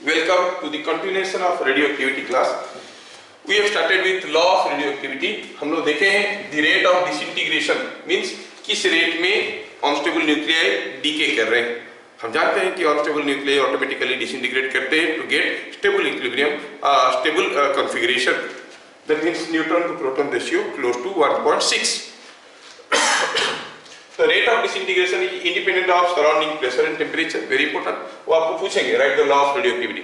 Welcome to the continuation of radioactivity class. We have started with law of radioactivity. हम लोग देखे हैं the rate of disintegration means किस rate में unstable nuclei decay कर रहे हैं. हम जानते हैं कि unstable nuclei automatically disintegrate करते हैं to get stable equilibrium, stable configuration. That means neutron to proton ratio close to 1.6. The rate of disintegration is independent of surrounding pressure and temperature. Very important. वो आपको पूछेंगे. Write the law of radioactivity.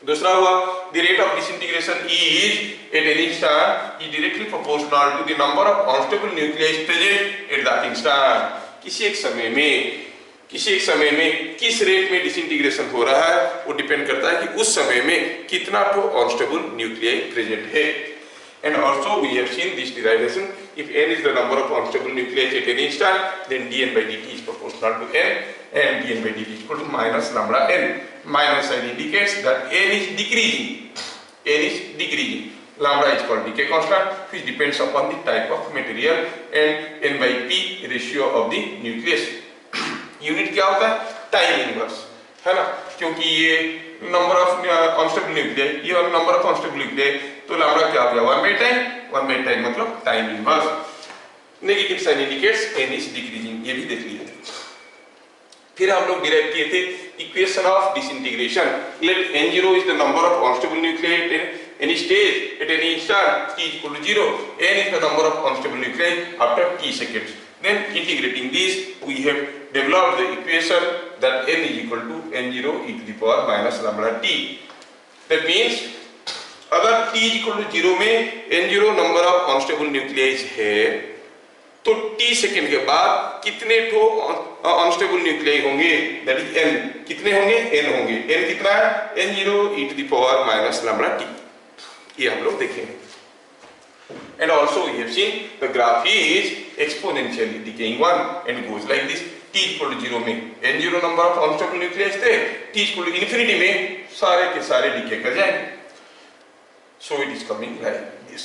दूसरा हुआ the rate of disintegration is at any instant is directly proportional to the number of unstable nuclei present at that instant. किसी एक समय में किस रेट में डिसइंटीग्रेशन हो रहा है वो डिपेंड करता है कि उस समय में कितना तो अनस्टेबल न्यूक्लियाई प्रेजेंट है. And also we have seen this derivation. If n is the number of unstable nuclei at any instant, then dn by dt is proportional to n, and dn by dt is equal to minus lambda n. Minus sign indicates that n is decreasing. Lambda is called decay constant, which depends upon the type of material and n by p ratio of the nucleus. Unit क्या होता है? Time inverse, है ना? क्योंकि ये number of unstable nuclei, ये number of unstable nuclei, तो lambda क्या हो गया? 1/10 मतलब time inverse. Negative sign indicates n is decreasing, ये भी देख लिया. फिर हम लोग डिराइव किए थे equation of disintegration. Let n0 is the number of unstable nuclei at any stage at any instant t equal to 0. n is the number of unstable nuclei after t seconds. Then integrating these, we have developed the equation that n is equal to n0 e to the power minus lambda t. That means अगर t is equal to 0 में n0 number of unstable न्यूक्लियाइज है तो t second के बाद कितने ठो unstable nuclei होंगे? That is n. कितने होंगे? n होंगे. n कितना है? n0 e to the power minus lambda t. ये हम लोग देखेंगे. And also we have seen the graph is exponentially decaying one and goes like this. t equal to 0 में n0 number of unstable nuclei थे, t equal to infinity में सारे के सारे decay कर जाएंगे. So it is coming like this.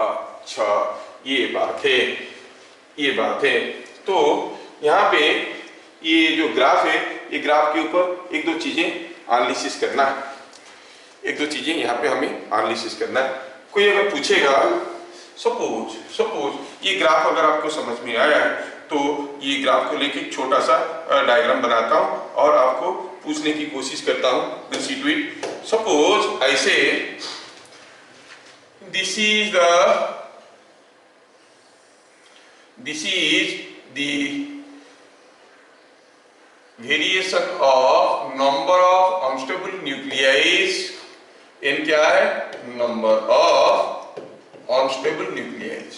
अच्छा, ये बात है. तो यहाँ पे ये जो ग्राफ है, ये ग्राफ के ऊपर एक दो चीजें एनालिसिस करना है. यहाँ पे हमें एनालिसिस करना है. कोई अगर पूछेगा, सपोज ये ग्राफ अगर आपको समझ में आया है तो ये ग्राफ को लेके छोटा सा डायग्राम बनाता हूं और आपको पूछने की कोशिश करता हूं. Proceed to it. Suppose I say this is the variation of number of unstable nuclei. n क्या है? Number of unstable nuclei.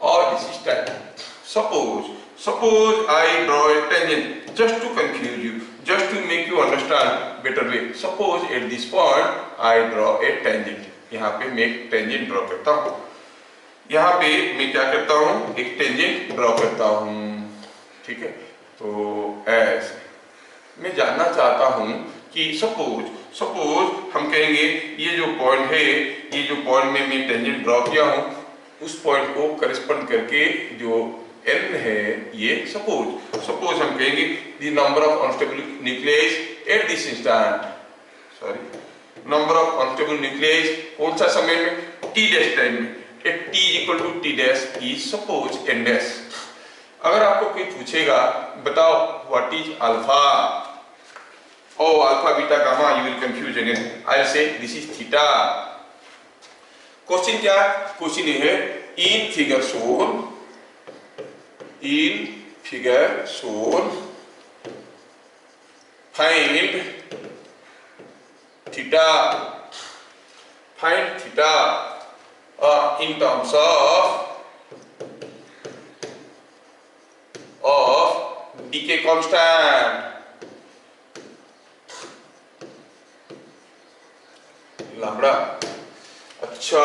और this is time. Suppose I draw a tangent just to confuse you, just to make you understand better way. Suppose at this point I draw a tangent. यहाँ पे मैं एक tangent draw करता हूँ. यहाँ पे मैं क्या करता हूँ? एक टेंजेंट ड्रॉ करता हूँ. ठीक है. तो ऐसे मैं जानना चाहता हूँ कि सपोज हम कहेंगे ये जो पॉइंट है, ये जो पॉइंट में मैं टेंजेंट ड्रॉ किया हूँ उस पॉइंट को करस्पॉन्ड करके जो n है, ये सपोज हम कहेंगे the number of unstable nuclei at this instant. Number of unstable nuclei कौन सा समय में? t डैश टाइम में. At t equal to t dash is suppose n dash. अगर आपको कोई पूछेगा बताओ what is alpha, oh alpha beta gamma, you will confuse again. I will say this is theta. Question क्या है? Question ये है in figure shown find theta in terms of decay constant. Lambda. अच्छा,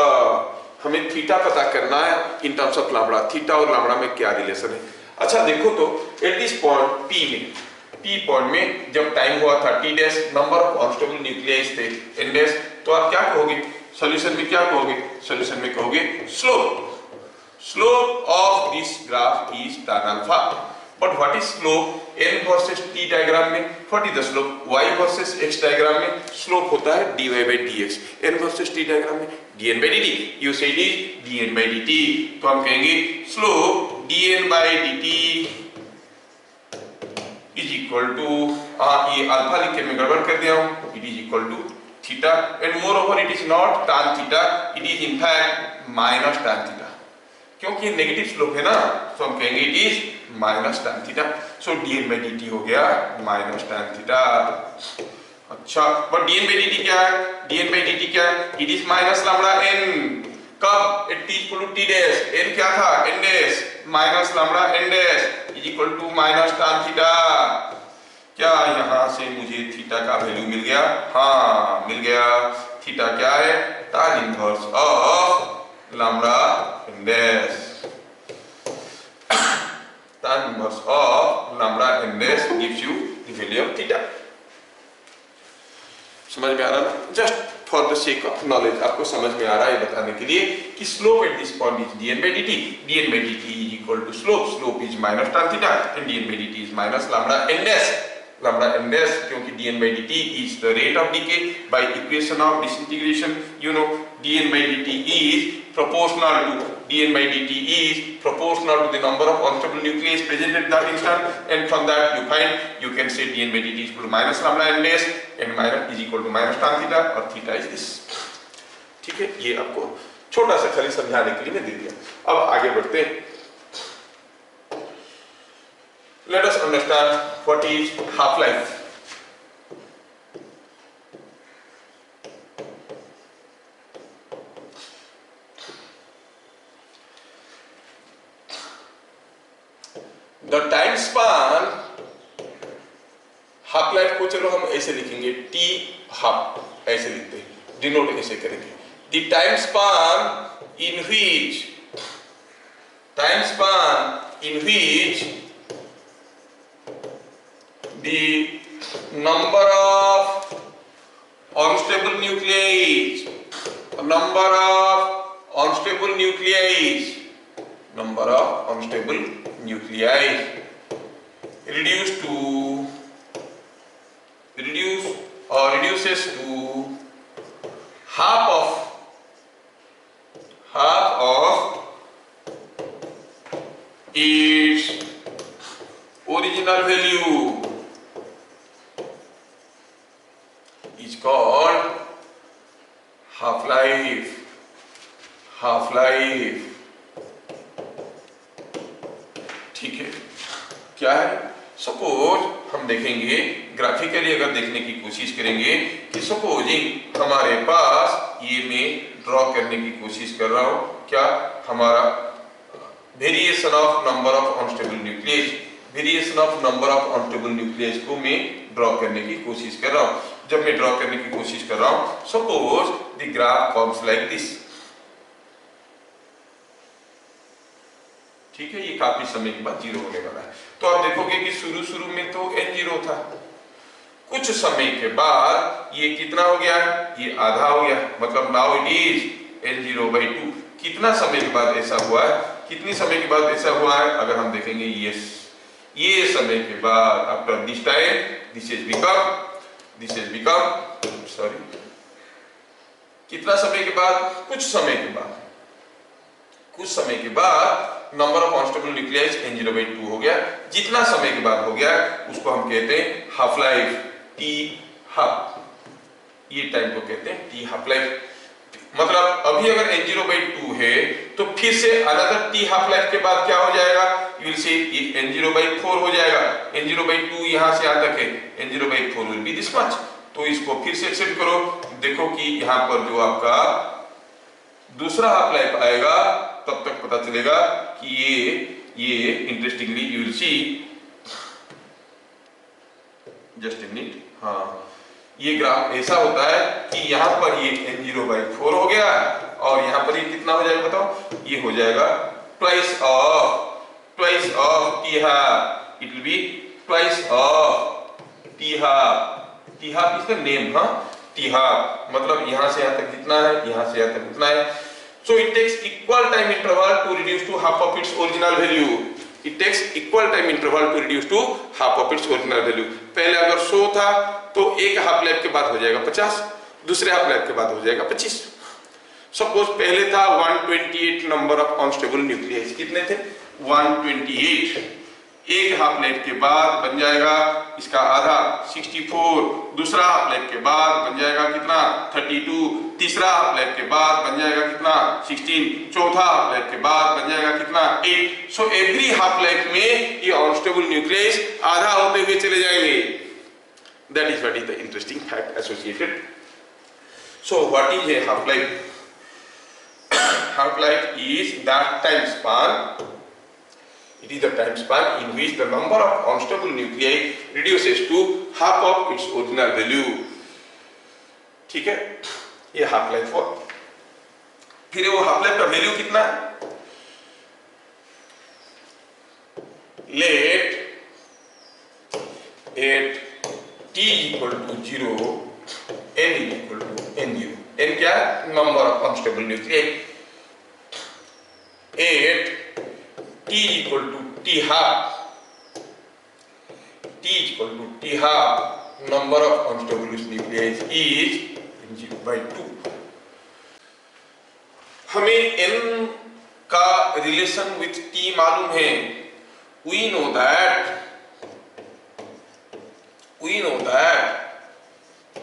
हमें थीटा पता करना है in terms of lambda. Theta और लैम्बडा में क्या रिलेशन है? अच्छा देखो तो at this point P point में जब टाइम हुआ था t dash, number of unstable nuclei थे n डैश, तो आप क्या कहोगे? सॉल्यूशन में क्या कहोगे? सॉल्यूशन में कहोगे slope. Slope of this graph is tan alpha. But what is slope n versus t diagram में? What is the slope y versus x diagram में? Slope होता है dy by dx. n versus t diagram में dn by dt. You say it is dn by dt. तो हम कहेंगे slope dn by dt is equal to ये alpha लिख के मैं गड़बड़ कर दिया हूँ. It is equal to theta and moreover it is not tan theta. It is in fact minus tan theta. क्योंकि नेगेटिव स्लोप है ना, तो हम कहेंगे it is minus tan theta. So dn by dt हो गया माइनस tan थीटा. अच्छा, but dn by dt क्या है? dn by dt क्या है? It is minus lambda n. कब? At t equal to t dash. n क्या था? n dash minus lambda n dash is equal to minus tan theta. क्या यहाँ से मुझे थीटा का वैल्यू मिल गया? हाँ मिल गया. थीटा क्या है? tan inverse of lambda n dash. Tan inverse of lambda n dash gives you the value of theta. समझ में आ रहा ना? Just for the sake of knowledge, आपको समझ में आ रहा है बताने के लिए कि slope at this point is dn by dt. dn by dt is equal to slope. Slope is minus tan theta and dn by dt is minus lambda n dash. Lambda n dash क्योंकि dn by dt is the rate of decay by equation of disintegration. You know dn by dt is proportional to the number of unstable nuclei present at that instant, and from that you can say dn by dt is equal to minus lambda n dash and minus is equal to minus tan theta और theta is this. ठीक है, ये आपको छोटा सा खाली समझाने के लिए मैं दे दिया. अब आगे बढ़ते हैं. Let us understand what is half-life. The time span half-life को चलो हम ऐसे लिखेंगे t half, ऐसे लिखते हैं, डिनोट ऐसे करेंगे. The time span in which the number of unstable nuclei reduces to half of its original value is called half-life. ठीक है, क्या है? सपोज हम देखेंगे ग्राफिकली, अगर देखने की कोशिश करेंगे कि सपोजिंग हमारे पास ये मैं ड्रॉ करने की कोशिश कर रहा हूं, क्या हमारा variation of number of unstable nucleus को मैं ड्रॉ करने की कोशिश कर रहा हूं. जब मैं ड्रॉ करने की कोशिश कर रहा हूं, suppose the graph forms like this. ठीक है, ये काफी समय के बाद जीरो होने वाला है. तो आप देखोगे कि शुरू में तो n जीरो था, कुछ समय के बाद ये कितना हो गया? ये आधा हो गया. मतलब नाउ इट इज n0/2. कितना समय के बाद ऐसा हुआ है? कितनी समय के बाद ऐसा हुआ है? अगर हम देखेंगे ये समय के बाद after this time this has become कितना समय के बाद? कुछ समय के बाद number of unstable nucleus n0/2 हो गया. जितना समय के बाद हो गया उसको हम कहते हैं हाफ लाइफ, t हाफ. ये टाइम को कहते हैं t हाफ लाइफ. मतलब अभी अगर n0/2 है तो फिर से अनदर t हाफ लाइफ के बाद क्या हो जाएगा? यू विल सी n0/4 हो जाएगा. n0/2 यहां से यहां तक है, n0/4 will be this much. तो इसको फिर से एक्सेप्ट करो. देखो कि यहां पर जो आपका दूसरा हाफ लाइफ आएगा तब तक पता चलेगा कि ये interestingly you will see, just a minute. हाँ, ये ग्राफ ऐसा होता है कि यहाँ पर ये n0/4 हो गया और यहाँ पर ये कितना हो जाएगा बताओ? ये हो जाएगा twice of t half. It will be twice of t half. t half is the name. हाँ, t हाफ मतलब यहाँ से यहाँ तक जितना है, यहाँ से यहाँ तक उतना है. So it takes equal time interval to reduce to half of its original value. It takes equal time interval to reduce to half of its original value. पहले अगर 100 था तो एक हाफ लाइफ के बाद हो जाएगा 50, दूसरे हाफ लाइफ के बाद हो जाएगा 25. सपोज पहले था 128 नंबर ऑफ अनस्टेबल न्यूक्लियस. कितने थे? 128. एक हाफ लाइफ के बाद बन जाएगा इसका आधा 64. दूसरा हाफ लाइफ के बाद बन जाएगा कितना? 32. तीसरा हाफ लाइफ के बाद बन जाएगा कितना? 16. चौथा हाफ लाइफ के बाद बन जाएगा कितना? 8. सो एवरी हाफ लाइफ में ये अनस्टेबल न्यूक्लियस आधा होते हुए चले जाएंगे. That is what is the interesting fact associated. So what is a half life? Half life is that time span. It is the time span in which the number of unstable nuclei reduces to half of its original value. ठीक है, ये half life हुआ. फिर वो half life का value कितना है? Let at t equal to 0, n is equal to n0. n क्या है? Number of unstable nuclei. At t equal to t half, t equal to t half, number of unstable nuclei is n0 by 2. हमें n का relation with t मालूम है. We know that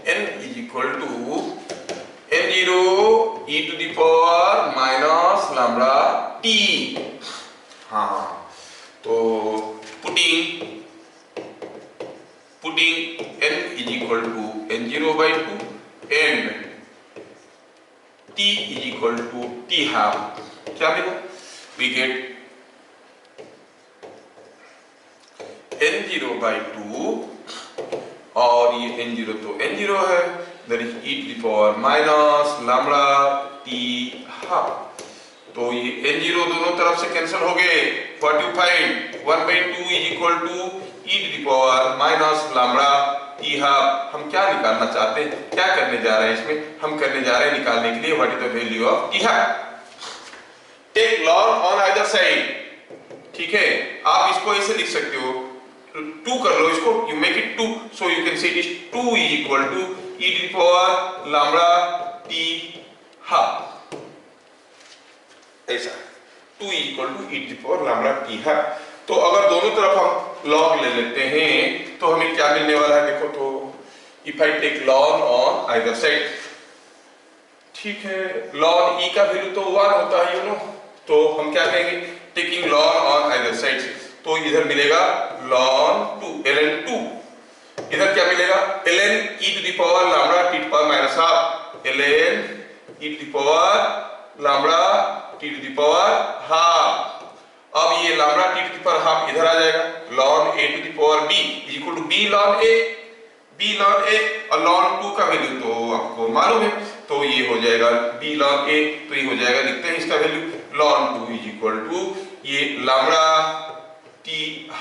n is equal to n0 e to the power minus lambda t. हाँ, तो putting n is equal to n0 by 2 and t is equal to t half. क्या मिला? We get n0 by 2 और ये n0 तो n0 है, that is e to the power minus lambda t half. तो ये n0 दोनों तरफ से कैंसिल हो गए. What you find? 1 by 2 is equal to e to the power minus lambda t half. हम क्या निकालना चाहते हैं? क्या करने जा रहे हैं इसमें? हम करने जा रहे हैं निकालने के लिए what is the value of t half. Take log on either side. ठीक है, आप इसको ऐसे लिख सकते हो, 2 कर लो इसको, you make it 2, so you can say it is 2 is equal to e to the power lambda t half. ऐसा 2 is equal to e to the power lambda t half. तो अगर दोनों तरफ हम log ले लेते हैं तो हमें क्या मिलने वाला है? देखो तो if I take log on either side, ठीक है, log e का वैल्यू तो 1 होता है, you know, तो हम क्या कहेंगे? taking log on either side, तो इधर मिलेगा ln 2 ln 2. इधर क्या मिलेगा? ln e to the power lambda t to the power minus half, ln e to the power lambda t to the power half. अब ये lambda t to the power half इधर आ जाएगा. ln a to the power b is equal to b ln a, b ln a, और ln 2 का value तो आपको मालूम है, तो ये हो जाएगा b ln a. तो ये हो जाएगा, लिखते हैं इसका value, ln 2 is equal to ये lambda t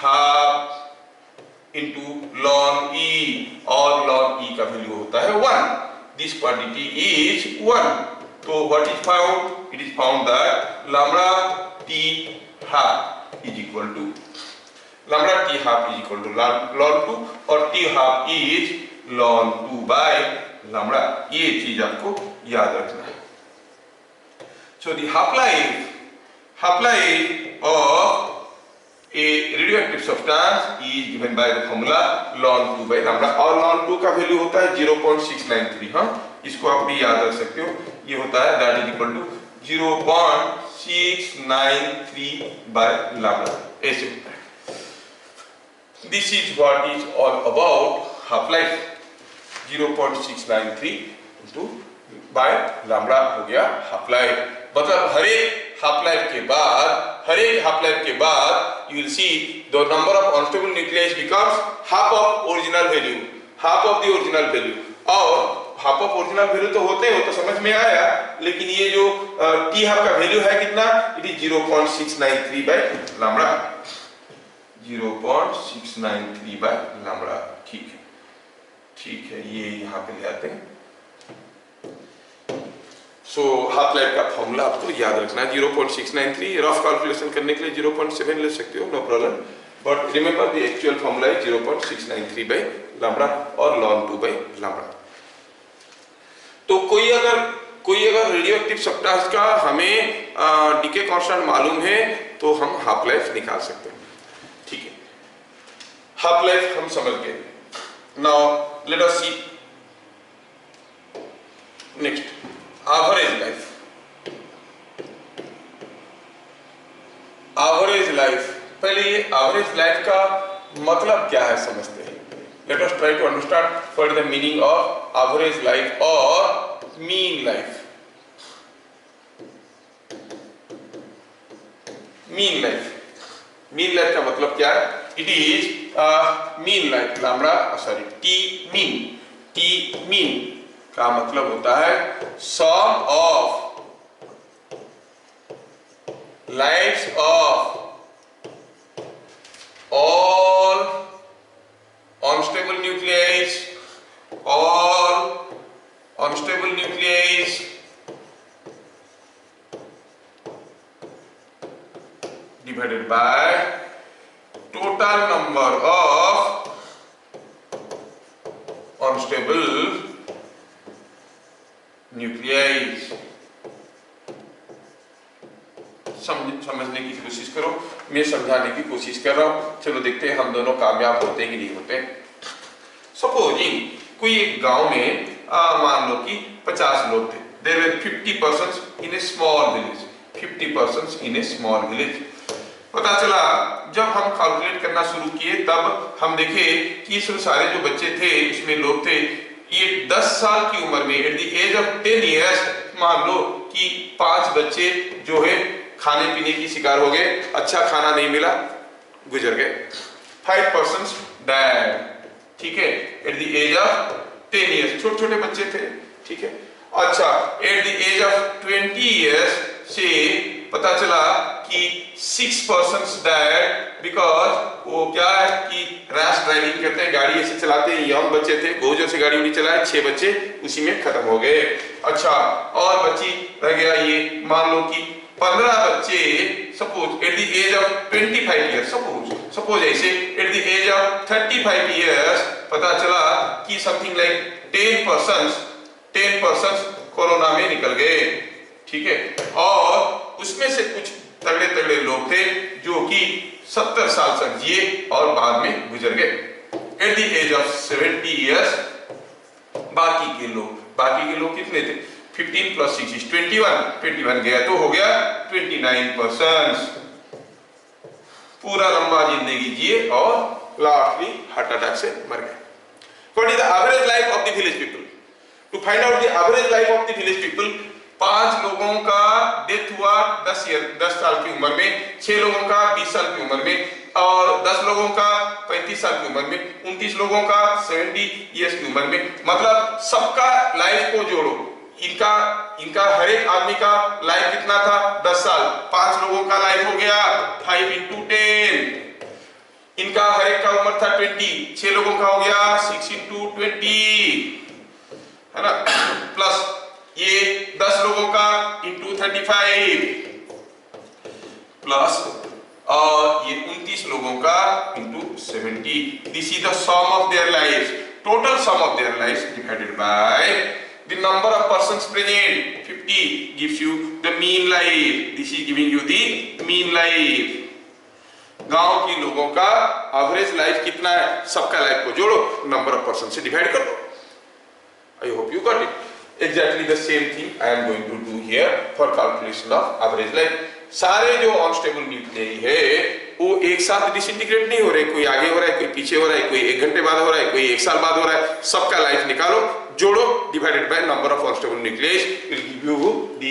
half into ln e, और ln e का वैल्यू होता है 1. This quantity is 1. तो what is found? It is found that lambda t half is equal to ln 2 और t half is ln 2 by lambda. ये चीज आपको याद रखना है. So the half-life of a radioactive substance is given by the formula ln 2 by lambda, और ln 2 का value होता है 0.693. हाँ, इसको आप भी याद रख सकते हो. ये होता है that is equal to 0.693 by lambda. ऐसे होता है. This is what is all about half-life. 0.693 into by lambda हो गया half-life. मतलब हर एक हाफ लाइफ के बाद you will see the number of unstable nuclei becomes half of original value, और हाफ ऑफ ओरिजिनल वैल्यू तो होते हैं, वो तो समझ में आया, लेकिन ये जो टी हाफ का वैल्यू है कितना? It is 0.693 by lambda. 0.693 by lambda. ठीक है, ये यहाँ पे ले आते हैं. सो हाफ लाइफ का फॉर्मूला आपको याद रखना है 0.693, रफ कैलकुलेशन करने के लिए 0.7 ले सकते हो, no problem, but remember the actual formula है 0.693 बाई लैम्ब्डा और ln 2 बाई लैम्ब्डा। तो कोई अगर रेडियो एक्टिव सब्सटेंस का हमें डीके कांस्टेंट मालूम है तो हम हाफ लाइफ निकाल सकते हैं, ठीक है। हाफ लाइफ हम समझ गए। Now let us see next average life. Average life, पहले ये एवरेज लाइफ का मतलब क्या है समझते हैं। Let us try to understand what is the meaning of average life और मीन लाइफ। मीन लाइफ का मतलब क्या है? It is mean life lambda t mean का मतलब होता है sum of lifes of all unstable nuclei divided by total number of unstable nuclei। समझने की कोशिश करो, मैं समझाने की कोशिश कर रहा हूं। चलो देखते हैं हम दोनों कामयाब होते हैं कि नहीं होते। सपोजिंग कोई एक गांव में मान लो कि 50 लोग थे। There were 50% in a small village, 50% in a small village. पता चला जब हम कैलकुलेट करना शुरू किए तब हम देखे कि इसमें सारे जो बच्चे थे इसमें लोग थे, ये 10 साल की उम्र में at the age of 10 years मान लो कि 5 बच्चे जो है खाने पीने की शिकार हो गए, अच्छा खाना नहीं मिला, गुजर गए। 5% डाइड, ठीक है, at the age of 10 years, छोटे छोटे बच्चे थे, ठीक है। अच्छा, at the age of 20 years से पता चला कि 6% डाइड बिकॉज वो क्या है कि रैश ड्राइविंग करते हैं, गाड़ी ऐसे चलाते हैं, यंग बच्चे थे, बहुत जोर से गाड़ी नहीं चलाए, 6 बच्चे उसी में खत्म हो गए। अच्छा, और बच्ची रह गया ये मान लो कि 15 बच्चे suppose at the age of 25 years, suppose ऐसे at the age of 35 years पता चला कि समथिंग लाइक 10% कोरोना में निकल गए, ठीक है। और उसमें से कुछ तगड़े तगड़े लोग थे जो कि 70 साल तक जिए और बाद में गुजर गए। At the age of 70 years बाकी के लोग कितने थे? 15 + 6 is 21 गया तो हो गया 29%। पूरा लंबा जिंदगी जिए और लास्टली हार्ट अटैक से मर गए। What is the average life of the village people? To find out the average life of the village people, 5 लोगों का डेथ हुआ 10 साल की उम्र में, 6 लोगों का 20 साल की उम्र में, और 10 लोगों का 35 साल की उम्र में, 29 लोगों का 70 इयर्स की उम्र में। मतलब सबका लाइफ को जोड़ो, इनका हर एक आदमी का लाइफ कितना था? 10 साल। 5 लोगों का लाइफ हो गया 5 × 10, इनका हर एक का उम्र था 20, 6 लोगों का हो गया 6 × 20, है ना, प्लस ये 10 लोगों का × 35 प्लस और ये 29 लोगों का × 70। This is the sum of their life, total sum of their life divided by the number of persons present, 50 gives you the mean life. This is giving you the mean life. गांव के लोगों का average life कितना है? सबका life को जोड़ो, number of person से डिवाइड कर दो। I hope you got it. Exactly the same thing I am going to do here for calculation of average life. सारे जो अनस्टेबल न्यूक्लियाई है वो एक साथ डिसइंटीग्रेट नहीं हो रहे, कोई आगे हो रहा है, कोई पीछे हो रहा है, कोई 1 घंटे बाद हो रहा है, कोई 1 साल बाद हो रहा है। सबका लाइफ निकालो, जोड़ो, divided by number of unstable nucleus, will give you the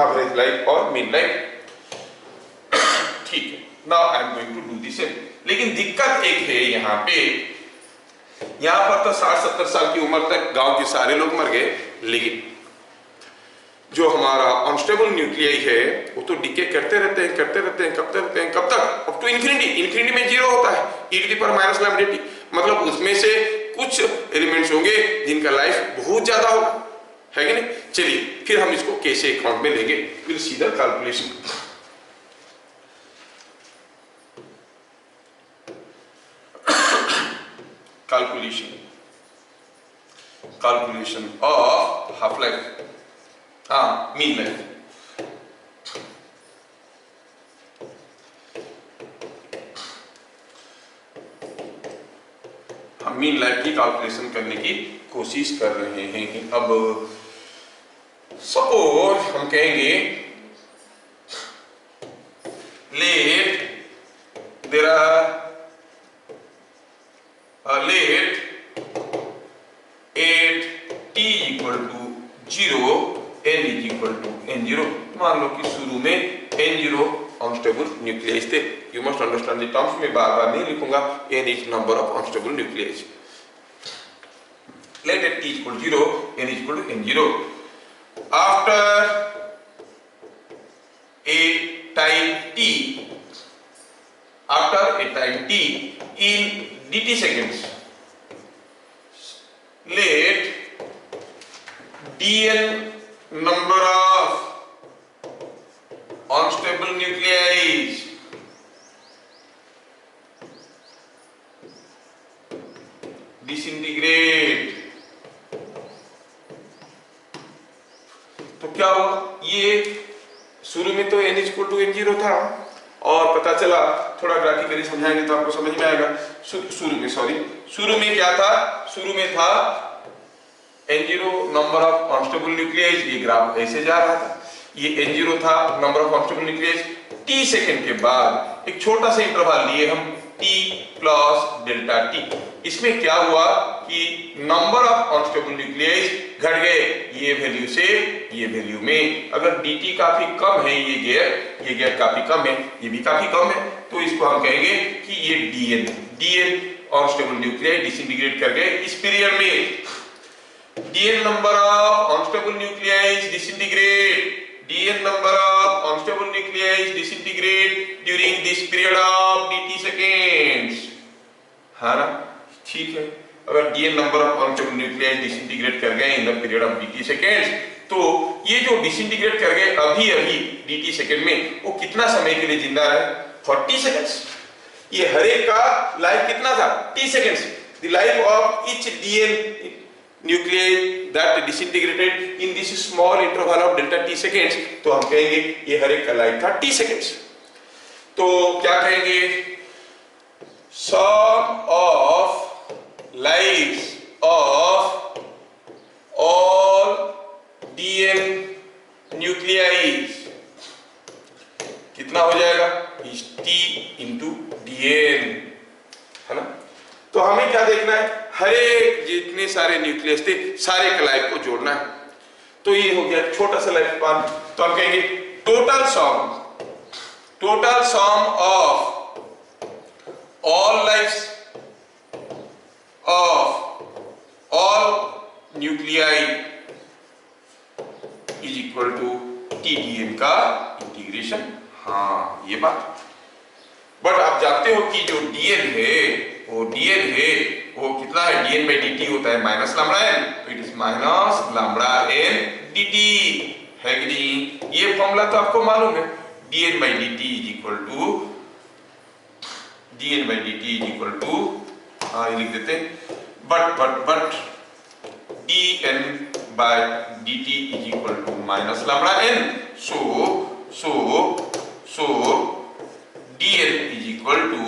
average life और मीन लाइफ। ठीक है, now I am going to do this. लेकिन दिक्कत एक है यहाँ पे, यहाँ पर तो 60-70 साल की उम्र तक गांव के सारे लोग मर गए, लेकिन जो हमारा अनस्टेबल न्यूक्लियाई है वो तो डिके करते रहते हैं कब तक? अप टू इन्फिनिटी में 0 होता है, e⁻⁻⁷ मतलब उसमें से कुछ एलिमेंट्स होंगे जिनका लाइफ बहुत ज्यादा होगा, है कि नहीं। चलिए फिर हम इसको कैसे अकाउंट में लेंगे, will see the calculation. Calculation of half life, mean life. हम मीन लाइफ की कैलकुलेशन करने की कोशिश कर रहे हैं। अब सपोज हम कहेंगे let there are let at t equal to 0 n is equal to n0। मान लो कि शुरू में n0 अनस्टेबल न्यूक्लियस थे। You must understand the terms में बार बार नहीं लिखूंगा। n is number of unstable nucleus. Let at t equal 0 n is equal to n0। After a time t, after a time t in dt seconds, let dn number of unstable nuclei disintegrate। तो क्या हुआ, ये शुरू में तो n equal to n0 था और पता चला, थोड़ा ग्राफिकली समझाएंगे तो आपको समझ में आएगा। शुरू में क्या था, शुरू में था n0 number of unstable nucleus. ये ग्राफ ऐसे जा रहा था, ये n0 था number of unstable nucleus. t second के बाद एक छोटा सा इंटरवल लिए हम t प्लस डेल्टा t। इसमें क्या हुआ कि नंबर ऑफ अनस्टेबल न्यूक्लियस घट गए, ये वैल्यू से ये वैल्यू में। अगर dt काफी कम है, ये गैप काफी कम है, ये भी काफी कम है, तो इसको हम कहेंगे कि ये dn अनस्टेबल न्यूक्लियस डिसइंटीग्रेट कर गए इस पीरियड में। dn number of unstable nuclei disintegrate, dn number of unstable nuclei disintegrate during this period of dt seconds, है ना। ठीक है, अगर dn number of unstable nuclei disintegrate कर गए in the period of dt seconds, तो ये जो डिसइंटीग्रेट कर गए अभी अभी dt सेकेंड में, वो कितना समय के लिए जिंदा रहे, 40 सेकेंड्स। ये हर एक का लाइफ कितना था, t seconds. The life of each dn nuclei that disintegrated in this small interval of delta t seconds, तो हम कहेंगे ये हर एक का लाइफ था t सेकेंड्स। तो क्या कहेंगे, sum of lives of all dn nuclei कितना हो जाएगा, is t into dn, है ना। तो हमें क्या देखना है, हर एक जितने सारे न्यूक्लियस थे सारे के लाइफ को जोड़ना है। तो ये हो गया छोटा सा लाइफ स्पान। तो हम कहेंगे total sum of all lifes of all nuclei is equal to TDN का इंटीग्रेशन। हाँ, ये बात। बट आप जानते हो कि जो DN है वो कितना है, dn by dt होता है माइनस लैम्बडा n, तो it is minus lambda n dt, है कि नहीं। ये फॉर्मूला तो आपको मालूम है, dn by dt is equal to ये लिख देते हैं, but dn by dt is equal to minus lambda n, so dn is equal to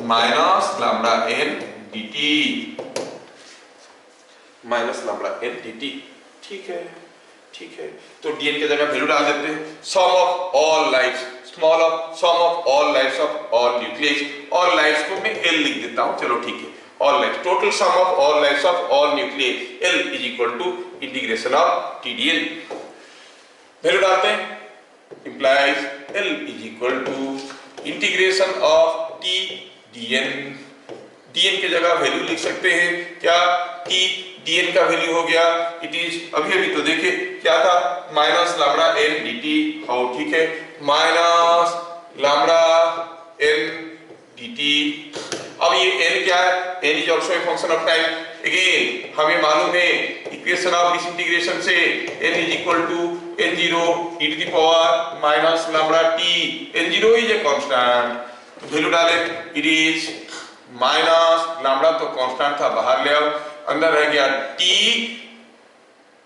minus lambda n dt, minus lambda n dt। ठीक है, तो dn की जगह वैल्यू डाल देते हैं, sum of all lifes, sum of all lifes of all nucleus. All lifes को मैं l लिख देता हूं, चलो ठीक है। All lifes, total sum of all lifes of all nucleus, l is equal to integration of TDN। Value डालते हैं, implies l is equal to integration of t dn। dn की जगह वैल्यू लिख सकते हैं क्या, t dn का value हो गया, इट इज अभी तो देखिए क्या था, माइनस लैम्बडा n dt। और ठीक है, माइनस लैम्बडा n dt। अब ये n क्या है, n is also a function of time, again हमें मालूम है इक्वेशन ऑफ डिसइंटीग्रेशन से n is equal to n0 e to the power minus lambda t। n0 is a constant, तो value डालें, इट इज माइनस लैम्बडा तो constant था, बाहर ले आओ, अंदर रह गया t,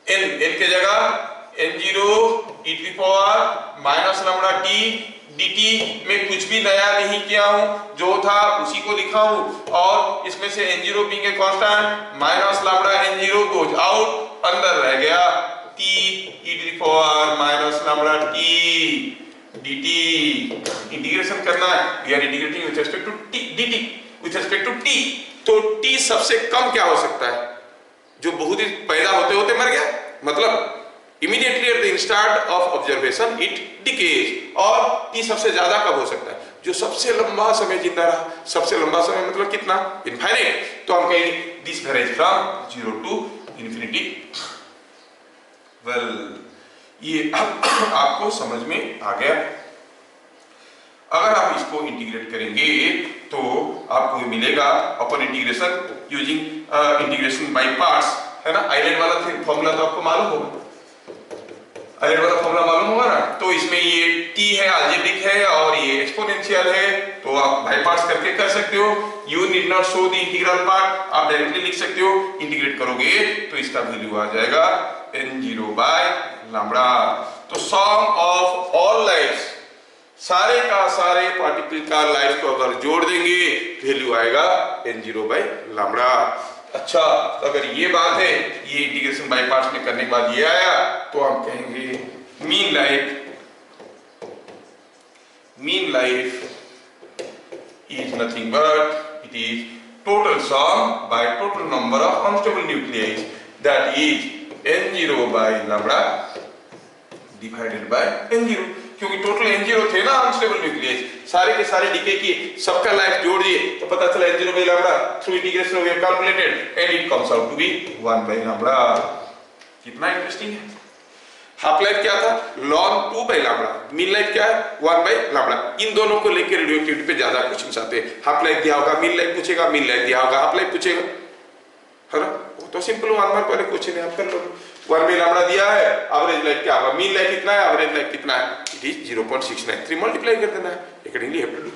n के जगह n0 e to the power minus lambda t dt में कुछ भी नया नहीं किया हूं, जो था उसी को लिखा हूं, और इसमें से n0 being a constant minus lambda n0 goes out, अंदर रह गया t e to the power minus lambda t dt। Integration करना है, we are integrating with respect to t dt with respect to t, तो t सबसे कम क्या हो सकता है, जो बहुत ही पैदा होते होते मर गया, मतलब immediately at the start of observation it decays, और t सबसे ज्यादा कब हो सकता है, जो सबसे लंबा समय जिंदा रहा, सबसे लंबा समय मतलब कितना, इनफाइनाइट, तो हम कहेंगे this varies from 0 to infinity. Well ये आपको समझ में आ गया। अगर आप इसको इंटीग्रेट करेंगे तो आपको मिलेगा अपन integration using integration by parts, है ना। आइलैंड वाला फॉर्मूला तो आपको मालूम होगा, आइलैंड वाला फॉर्मूला मालूम होगा ना, तो इसमें ये t है, अलजेब्रिक है, और ये एक्सपोनेंशियल है, तो आप बाय पार्ट्स करके कर सकते हो। You need not show the integral part, आप डायरेक्टली लिख सकते हो। इंटीग्रेट करोगे तो इसका वैल्यू आ जाएगा n0 बाय लैम्बडा। तो सम ऑफ ऑल लाइट्स, सारे का सारे पार्टिकल का लाइट को अगर जोड़ देंगे वैल्यू आएगा n0 बाय लैम्बडा। अच्छा, तो अगर ये बात है, ये इंटीग्रेशन बाय पार्ट्स में करने के बाद ये आया, तो हम कहेंगे mean life is nothing but it is total sum by total number of unstable nuclei, that is n0 by lambda divided by n0, क्योंकि टोटल n0 थे ना अनस्टेबल न्यूक्लियस, सारे के सारे डीके किए, सबका लाइफ जोड़ दिए, तो पता चला n0 by lambda through integration we have calculated and it comes out to be 1 by lambda। कितना इंटरेस्टिंग है। हाफ लाइफ क्या था, ln 2 by lambda, mean life क्या है 1 by lambda। इन दोनों को लेकर रेडियोएक्टिविटी पे ज्यादा क्वेश्चन आते हैं। हाफ लाइफ दिया होगा, मीन लाइफ पूछेगा, मीन लाइफ दिया होगा, हाफ लाइफ पूछेगा, है ना। वो तो सिंपल 1 मार्क वाले क्वेश्चन है, आप कर लो। 1 by lambda दिया है, एवरेज लाइफ क्या होगा, मीन लाइफ कितना है, एवरेज लाइफ कितना है, इट इज 0.693, मल्टीप्लाई कर देना है, accordingly have to do.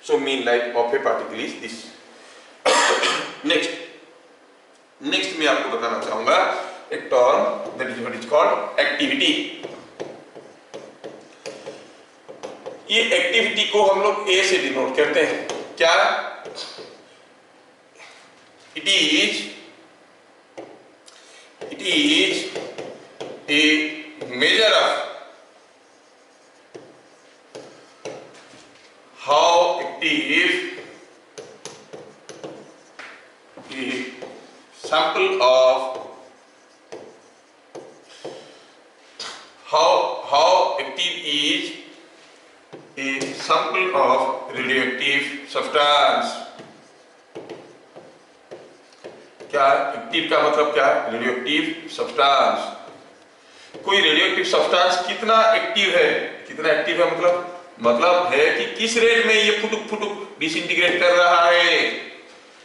So mean life of a particle is this. Next मैं आपको बताना चाहूंगा एक term, that is what is called activity. ये एक्टिविटी को हम लोग ए से डिनोट करते हैं, क्या, it is a measure of how active a sample of how active is a sample of radioactive substance। क्या एक्टिव का मतलब क्या है, रेडियोएक्टिव सब्सटेंस। कोई रेडियोएक्टिव सब्सटेंस कितना एक्टिव है, कितना एक्टिव है मतलब है कि किस रेट में ये फुटुक डिसइंटीग्रेट कर रहा है।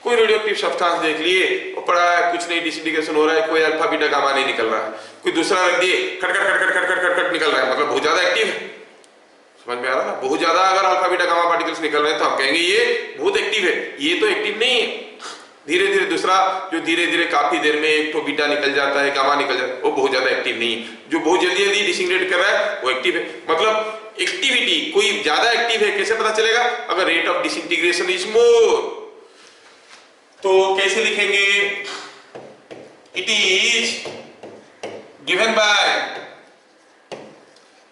कोई रेडियोएक्टिव सब्सटेंस देख लिए, वो पड़ा है, कुछ नहीं डिसइंटीग्रेशन हो रहा है, कोई अल्फा बीटा गामा नहीं निकल रहा है, कोई दूसरा रख दिए खटखट निकल रहा है, मतलब बहुत ज्यादा एक्टिव है। समझ में आ रहा है ना, बहुत ज्यादा अगर अल्फा बीटा गामा पार्टिकल्स निकल रहे हैं तो हम कहेंगे ये बहुत एक्टिव है। ये तो एक्टिव नहीं है, धीरे धीरे दूसरा जो धीरे धीरे काफी देर में एक तो बीटा निकल जाता है, गामा निकल जाता है, वो बहुत ज्यादा एक्टिव नहीं है। जो बहुत जल्दी डिसइंटीग्रेट कर रहा है वो एक्टिव है। मतलब एक्टिविटी कोई ज्यादा एक्टिव है कैसे पता चलेगा, अगर rate of disintegration is more, तो कैसे लिखेंगे, it is given by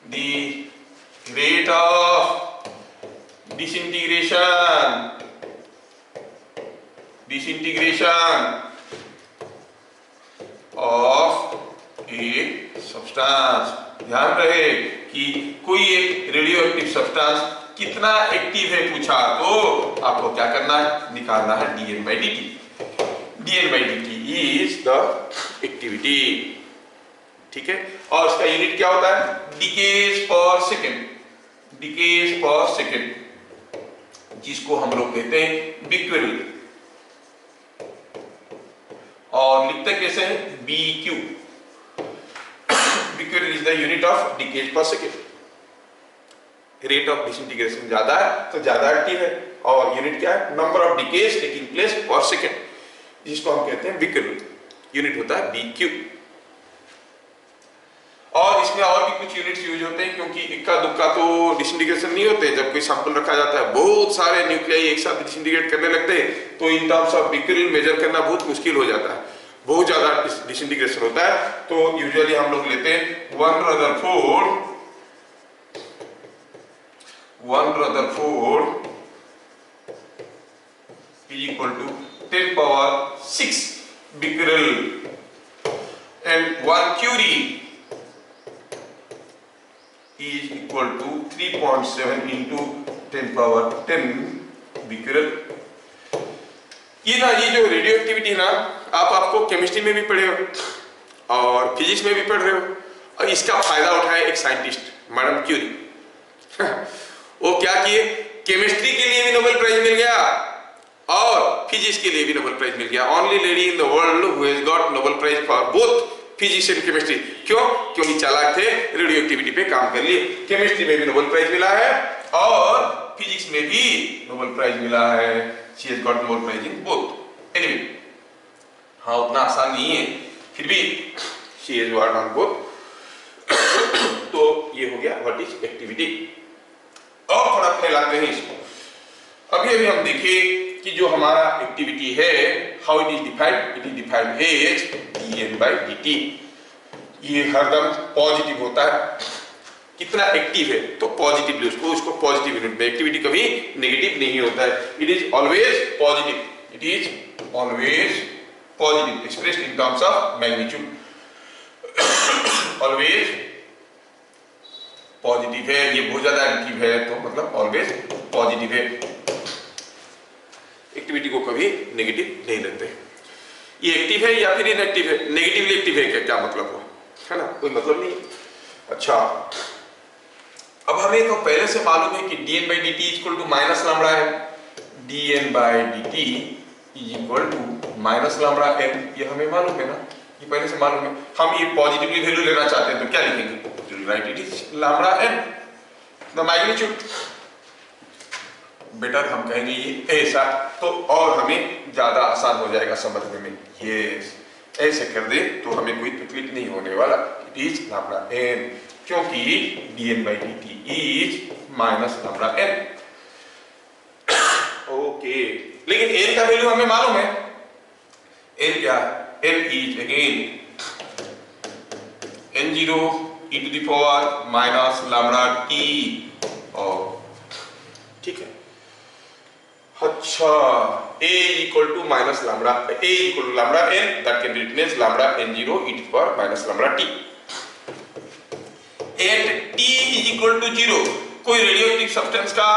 the rate of disintegration of a substance. ध्यान रहे कि कोई एक रेडियोएक्टिव सब्सटेंस कितना एक्टिव है पूछा तो आपको क्या करना है, निकालना है dN by dt। dN by dt is the activity, ठीक है। और उसका यूनिट क्या होता है, डिकेज पर सेकेंड, जिसको हम लोग कहते हैं बिक्वेरल। लिखते कैसे हैं, BQ, becquerel is the unit of decays पर सेकेंड। रेट ऑफ डिसइंटीग्रेशन ज्यादा है तो ज्यादा एक्टिव है, और यूनिट क्या है, number of decays taking place पर सेकेंड, जिसको हम कहते हैं becquerel, यूनिट होता है BQ। और इसमें और भी कुछ यूनिट्स यूज होते हैं, क्योंकि इक्का दुक्का तो डिसइंटीग्रेशन नहीं होते। जब कोई सैंपल रखा जाता है, बहुत सारे न्यूक्लियाई एक साथ डिसइंटीग्रेट करने लगते हैं, तो in terms of becquerel measure करना बहुत मुश्किल हो जाता है, बहुत ज्यादा डिसइंटीग्रेशन होता है। तो यूजुअली हम लोग लेते हैं 1 Rutherford is equal to 10⁶ becquerel, and 1 Curie is equal to 3.7 into 10⁻10 becquerel। ये जो रेडियो एक्टिविटी है ना, आपको केमिस्ट्री में भी पढ़े हो और फिजिक्स में भी पढ़ रहे हो, और इसका फायदा उठाए एक साइंटिस्ट मैडम क्यूरी। वो क्या किए, केमिस्ट्री के लिए भी नोबेल प्राइज मिल गया और फिजिक्स के लिए भी नोबेल प्राइज मिल गया। Only lady in the world who has got Nobel prize for both physics and chemistry. क्यों? क्योंकि चालाक थे, रेडियो एक्टिविटी पे काम कर लिए। केमिस्ट्री में भी नोबेल प्राइज मिला है और फिजिक्स में भी नोबेल प्राइज मिला है। She has got Nobel prize in both. Anyway, हाँ उतना आसान नहीं है, फिर भी she has got on both. तो ये हो गया व्हाट इज एक्टिविटी। और थोड़ा फैलाते हैं इसको। अभी हम देखें कि जो हमारा एक्टिविटी है, how it is defined, it is defined as dN/dt। ये हरदम पॉजिटिव होता है, कितना एक्टिव है तो पॉजिटिवली उसको पॉजिटिव यूनिट में, एक्टिविटी कभी नेगेटिव नहीं होता है। It is always positive, it is always positive expressed in terms of magnitude. Always positive है, ये बहुत ज्यादा एक्टिव है तो मतलब ऑलवेज पॉजिटिव है, एक्टिविटी को कभी नेगेटिव नहीं लेते। ये एक्टिव है या फिर इनएक्टिव है, नेगेटिवली एक्टिव है क्या मतलब हो, है ना, कोई मतलब नहीं। अच्छा, अब हमें तो पहले से मालूम है कि dN/dt equal to minus lambda है, dN/dt is equal to minus lambda n, ये हमें मालूम है ना, ये पहले से मालूम है। हम ये पॉजिटिवली वैल्यू लेना चाहते हैं तो क्या लिखेंगे, right it is lambda n the magnitude. Better हम कहेंगे ये ऐसा, तो और हमें ज्यादा आसान हो जाएगा समझने में। ये ऐसे कर दे तो हमें कोई तकलीफ नहीं होने वाला। इट इज लैम्बडा n, क्योंकि dN/dt is minus lambda n। Okay, लेकिन n का वैल्यू हमें मालूम है। n क्या, n is again n0 e to the power minus lambda t। और ठीक है, अच्छा, a equal to minus lambda, a equal to lambda n, that can be written as lambda n0 e to the power minus lambda t। At t is equal to 0, कोई radioactive substance का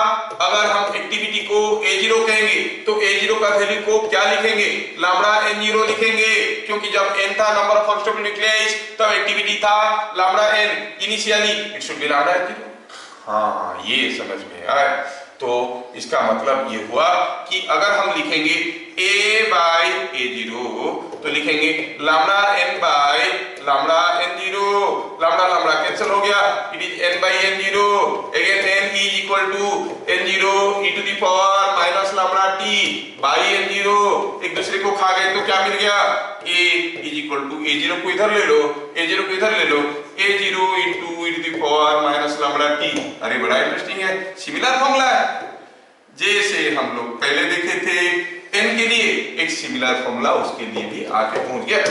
अगर हम activity को A0 कहेंगे तो A0 का value को क्या लिखेंगे, लैम्बडा n0 लिखेंगे, क्योंकि जब n था नंबर ऑफ अनस्टेबल न्यूक्लियस तब एक्टिविटी था lambda n initially, it should be lambda n0। हाँ, ये समझ में आया। तो इसका मतलब ये हुआ कि अगर हम लिखेंगे A/A0 तो लिखेंगे लैम्बडा n/लैम्बडा n0, लैम्बडा लैम्बडा कैंसिल हो गया, it is n/n0, again n is equal to n0 e to the power minus lambda t by n0, एक दूसरे को खा गए तो क्या मिल गया, a is equal to A0 को इधर ले लो, A0 को इधर ले लो, A0 into e to the power minus lambda t। अरे बड़ा इंटरेस्टिंग है, सिमिलर फॉर्मूला है जैसे हम लोग पहले देखे थे n के लिए, एक सिमिलर फॉर्मूला उसके लिए भी आगे पहुंच गया।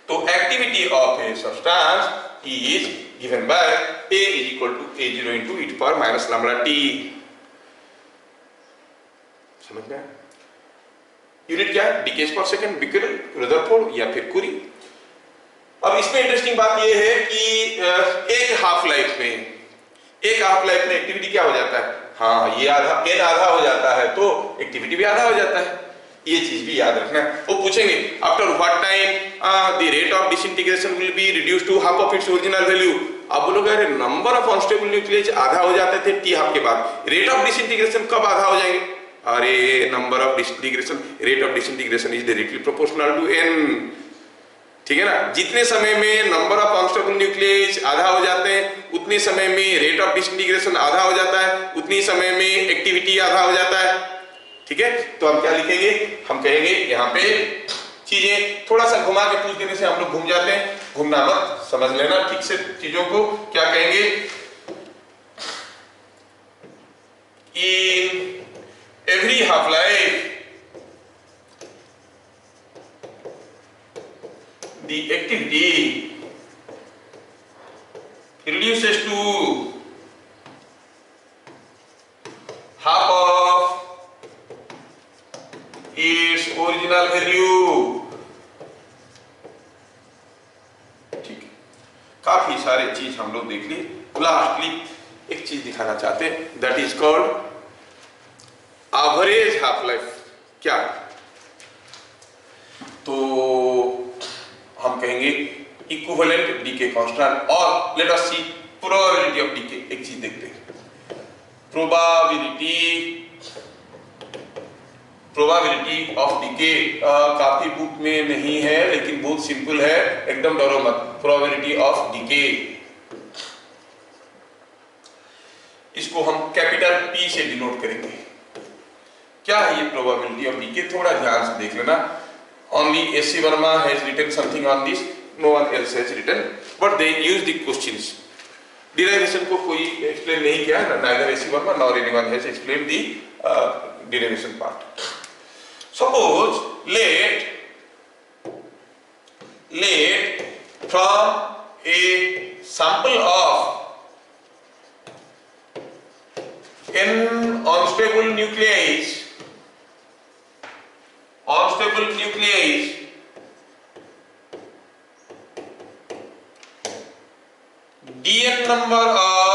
तो activity of a substance is given by a is equal to A0 into e to the power minus lambda t। समझ में? यूनिट क्या है, डिकेज पर सेकंड, becquerel, रदरफोर्ड या फिर कुरी। अब इसमें इंटरेस्टिंग बात यह है कि एक हाफ लाइफ में एक्टिविटी क्या हो जाता है, हाँ ये आधा n आधा हो जाता है तो एक्टिविटी भी आधा हो जाता है, ये चीज भी याद रखना है। वो पूछेंगे after what time the rate of disintegration will be reduced to half of its original value. अब बोलोगे अरे नंबर ऑफ अनस्टेबल न्यूक्लियस आधा हो जाते थे t हाफ के बाद, रेट ऑफ डिसइंटीग्रेशन कब आधा हो जाएंगे, RA number of disintegration, rate of disintegration is directly proportional to n। ठीक है ना, जितने समय में नंबर ऑफ अनस्टेबल न्यूक्लियस आधा हो जाते हैं उतने समय में रेट ऑफ डिसइंटीग्रेशन आधा हो जाता है, उतनी समय में एक्टिविटी आधा हो जाता है। ठीक है, तो हम क्या लिखेंगे, हम कहेंगे यहाँ पे चीजें थोड़ा सा घुमा के पूछ देने से हम लोग घूम जाते हैं, घूमना मत, समझ लेना ठीक से चीजों को। क्या कहेंगे, in every half life the activity reduces to half of its original value। ठीक है, काफी सारे चीज हम लोग देख लिए। लास्टली एक चीज दिखाना चाहते हैं, that is called average half life. क्या है, तो हम कहेंगे इक्विवेलेंट डीके कांस्टेंट, और let us see probability of decay. एक चीज देखते हैं, प्रोबेबिलिटी ऑफ डीके काफी बुक में नहीं है लेकिन बहुत सिंपल है, एकदम डरो मत। प्रोबेबिलिटी ऑफ डीके, इसको हम कैपिटल P से डिनोट करेंगे। क्या है ये प्रोबेबिलिटी ऑफ डीके, थोड़ा ध्यान से देख लेना। Only S.C. Verma has written something on this, no one else has written, but they use the questions. Derivation को कोई explain नहीं किया है, neither S.C. Verma nor anyone has explained the derivation part. Suppose let from a sample of n unstable nuclei dn number of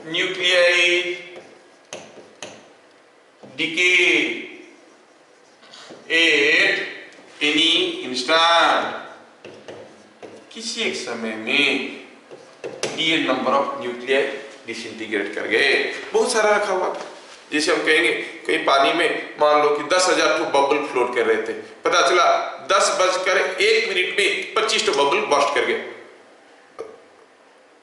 nuclei decay at any instant। किसी एक समय में dn number of nuclei disintegrate कर गए, बहुत सारा रखा हुआ। जैसे हम कहेंगे कहीं पानी में मान लो कि 10,000 बबल फ्लोट कर रहे थे, पता चला 10:01 में 25 बबल बस्ट कर गए।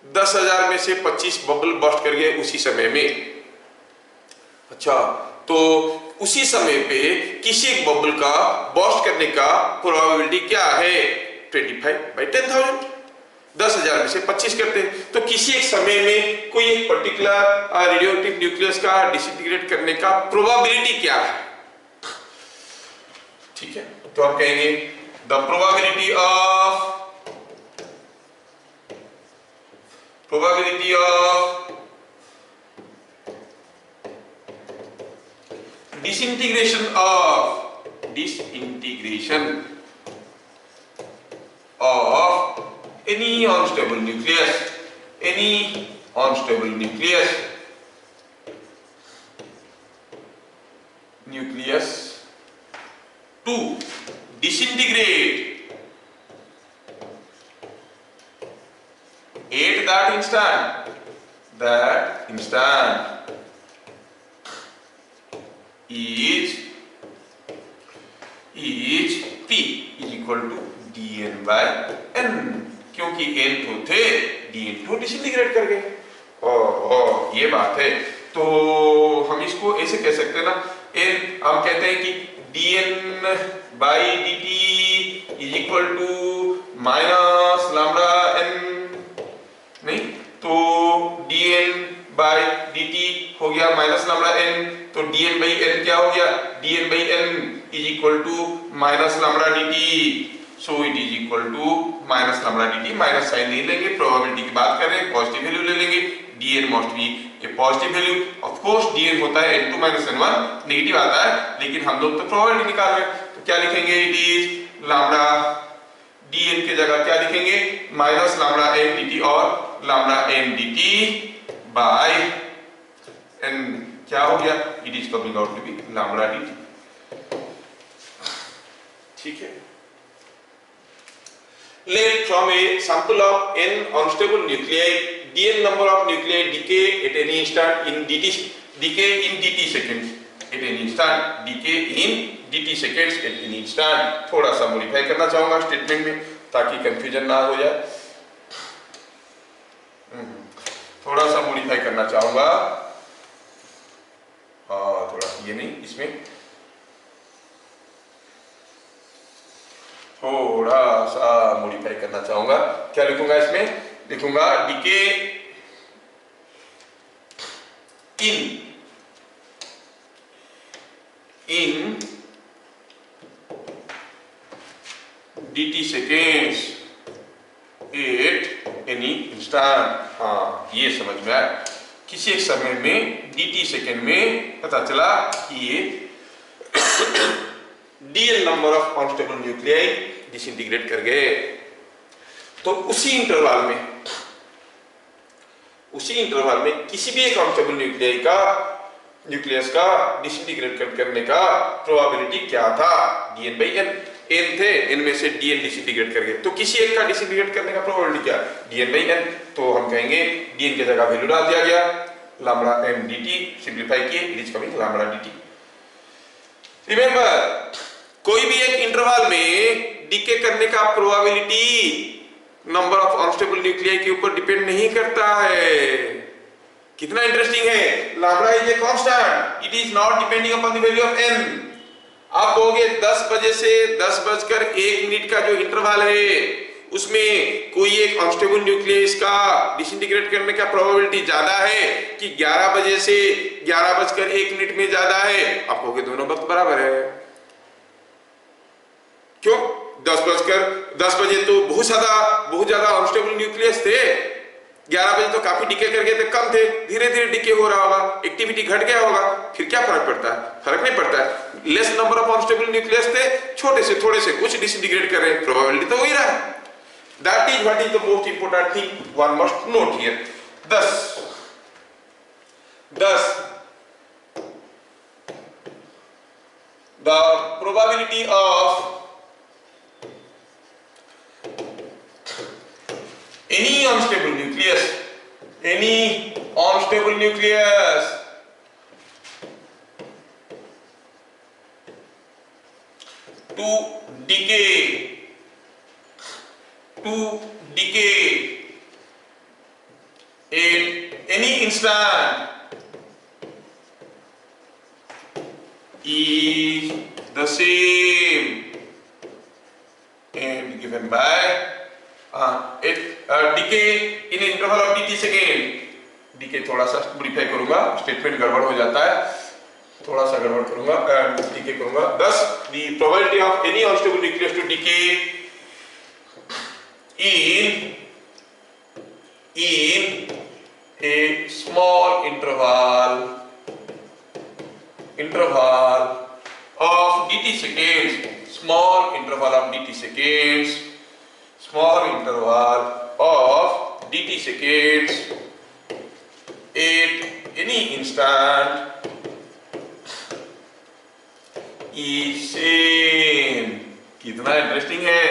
10,000 में से 25 बबल बस्ट कर गए उसी समय में। अच्छा, तो उसी समय पे किसी एक बबल का बस्ट करने का प्रोबेबिलिटी क्या है, 25/10,000। 10,000 में से 25 करते हैं, तो किसी एक समय में कोई एक पर्टिकुलर रेडियोएक्टिव न्यूक्लियस का डिसइंटीग्रेट करने का प्रोबेबिलिटी क्या है। ठीक है, तो हम कहेंगे the probability of disintegration of any unstable nucleus to disintegrate at that instant is P is equal to dn/n, क्योंकि n तो थे, dn तो डिसइंटीग्रेट कर गए। ये बात है, तो हम इसको ऐसे कह सकते हैं ना, n हम कहते हैं कि dn/dt is equal to -λn, नहीं तो dn/dt हो गया -λn, तो dn/n क्या हो गया, dn/n is equal to -λdt, so it is equal to -λdt। Minus sign नहीं लेंगे, प्रोबेबिलिटी की बात कर रहे हैं, पॉजिटिव वैल्यू ले लेंगे। dn must be A positive value, of course dn होता है n2 - n1, नेगेटिव आता है, लेकिन हम लोग तो प्रोबेबिलिटी निकाल रहे हैं, तो क्या लिखेंगे, इट इज लैम्डा, dn के जगह क्या लिखेंगे, -λn dt और λn dt बाय n, क्या हो गया, it is coming out to be lambda dt। ठीक है, let from a sample of n unstable nuclei dn number of nuclei decay at any instant in decay in dt seconds at any instant, decay in dt seconds at any instant। थोड़ा सा modify करना चाहूंगा statement में ताकि confusion ना हो जाए। थोड़ा सा मॉडिफाई करना चाहूंगा, हाँ थोड़ा ये नहीं, इसमें थोड़ा सा मॉडिफाई करना चाहूंगा। क्या लिखूंगा इसमें? लिखूंगा decay in dt seconds at any instant। हाँ ये समझ में आया, किसी एक समय में dt सेकेंड में पता चला कि ये dn number of unstable nuclei disintegrate कर गए। तो उसी इंटरवल में किसी भी एक अनस्टेबल न्यूक्लियस का डिसइंटीग्रेट करने का प्रोबेबिलिटी क्या था? dn by n। n थे, n में से dn डिसइंटीग्रेट कर गए, तो किसी एक का डिसइंटीग्रेट करने का प्रोबेबिलिटी क्या? dn by n। तो हम कहेंगे dn की जगह वैल्यू डाल दिया गया लैम्डा m dt, सिंपलीफाई किए, it is coming lambda dt। Remember, कोई भी एक इंटरवल में डीके करने का probability number of unstable nuclei के ऊपर डिपेंड नहीं करता है। कितना इंटरेस्टिंग है, lambda is a constant, it is not depending upon the value of n। आप कहोगे 10 बजे से 10:01 का जो इंटरवल है उसमें कोई एक अनस्टेबल न्यूक्लियस का डिसइंटीग्रेट करने का प्रोबेबिलिटी ज्यादा है कि 11 बजे से 11:01 में ज्यादा है? आप कहोगे दोनों वक्त बराबर है। क्यों? 10 बजे तो बहुत ज्यादा अनस्टेबल न्यूक्लियस थे, 11 बजे तो काफी डिके कर गए थे, कम थे, धीरे धीरे डिके हो रहा होगा, एक्टिविटी घट गया होगा, फिर क्या फर्क पड़ता है? फर्क नहीं पड़ता है। Less number of unstable nucleus थे, थोड़े से कुछ डिसइंटीग्रेट कर रहे हैं, प्रोबेबिलिटी तो वही रहा। That is what is the most important thing one must note here. thus the probability of any unstable nucleus to decay at any instant is the same and given by decay in interval of dt second। decay थोड़ा सा modify करूंगा, statement गड़बड़ हो जाता है, थोड़ा सा गड़बड़ करूंगा, decay करूंगा। thus the probability of any unstable nucleus to decay in a small interval of dt seconds, small interval of dt seconds at any instant is same। कितना इंटरेस्टिंग है,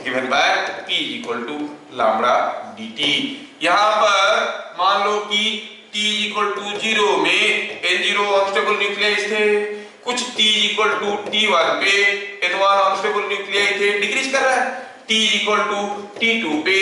given by p is equal to lambda dt। यहां पर मान लो कि t is equal to 0 में n0 unstable nucleus थे, कुछ t is equal to t1 पे n1 अनस्टेबल न्यूक्लियस थे, डिक्रीज कर रहा है। t is equal to t2 पे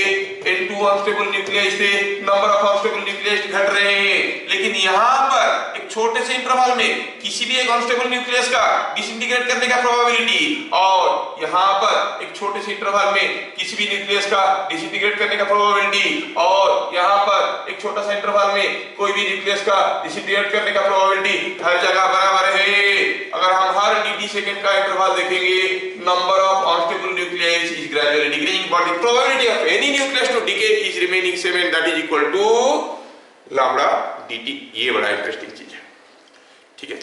n2 अनस्टेबल न्यूक्लियस थे, नंबर ऑफ अनस्टेबल न्यूक्लियस घट रहे हैं। लेकिन यहां पर एक छोटे से इंटरवल में किसी भी एक अनस्टेबल न्यूक्लियस का डिसइंटीग्रेट करने का प्रोबेबिलिटी, और यहां पर एक छोटे से इंटरवल में किसी भी न्यूक्लियस का डिसइंटीग्रेट करने का प्रोबेबिलिटी, और यहां पर एक छोटा सा इंटरवल में कोई भी न्यूक्लियस का डिसइंटीग्रेट करने का प्रोबेबिलिटी हर जगह बराबर है। अगर हम हर dt सेकंड का इंटरवल देखेंगे, number of unstable nucleus is gradually decreasing but the probability of any nucleus to decay is remaining same and that is equal to lambda dt। ये बड़ा इंटरेस्टिंग चीज है, ठीक है।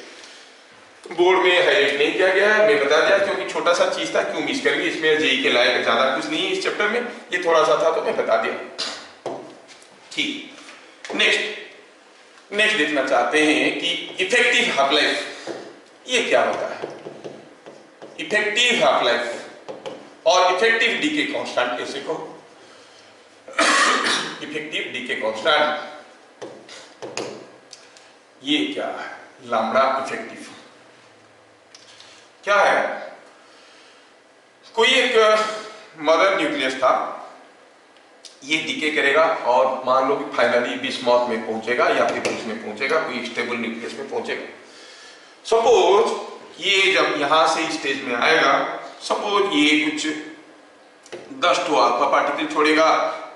बोर्ड में हाईलाइट नहीं किया गया है, मैं बता दिया क्योंकि छोटा सा चीज था, क्यों मिस करेंगे, इसमें जेई के लायक ज्यादा कुछ नहीं है इस चैप्टर में, ये थोड़ा सा था तो मैं बता दिया, ठीक। नेक्स्ट देखना चाहते हैं कि इफेक्टिव हाफ लाइफ ये क्या होता है। इफेक्टिव हाफ लाइफ और इफेक्टिव डीके कांस्टेंट कैसे कहो। Effective decay constant. ये क्या है? लैम्ब्डा इफेक्टिव क्या है? कोई एक मदर न्यूक्लियस था, ये डीके करेगा और मान लो कि फाइनली बिस्मथ में पहुंचेगा या फिर उसमें पहुंचेगा, कोई स्टेबल न्यूक्लियस में पहुंचेगा। सपोज ये जब यहां से स्टेज में आएगा, सपोज ये कुछ 10 ठो अल्फा पार्टिकल छोड़ेगा,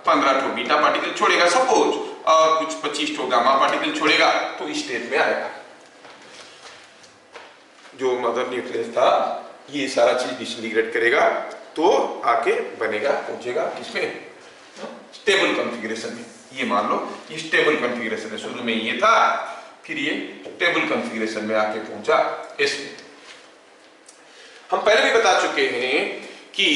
15 ठो बीटा पार्टिकल छोड़ेगा सपोज, और कुछ 25 ठो गामा पार्टिकल छोड़ेगा, तो स्टेज में आएगा। जो मदर न्यूक्लियस था ये सारा चीज डिसइंटीग्रेट करेगा तो आके बनेगा, पहुंचेगा इसमें स्टेबल कॉन्फ़िगरेशन में। ये मान लो ये स्टेबल कॉन्फ़िगरेशन है, शुरू में ये था, फिर ये स्टेबल कॉन्फ़िगरेशन में आके पहुंचा इसमें। हम पहले भी बता चुके हैं कि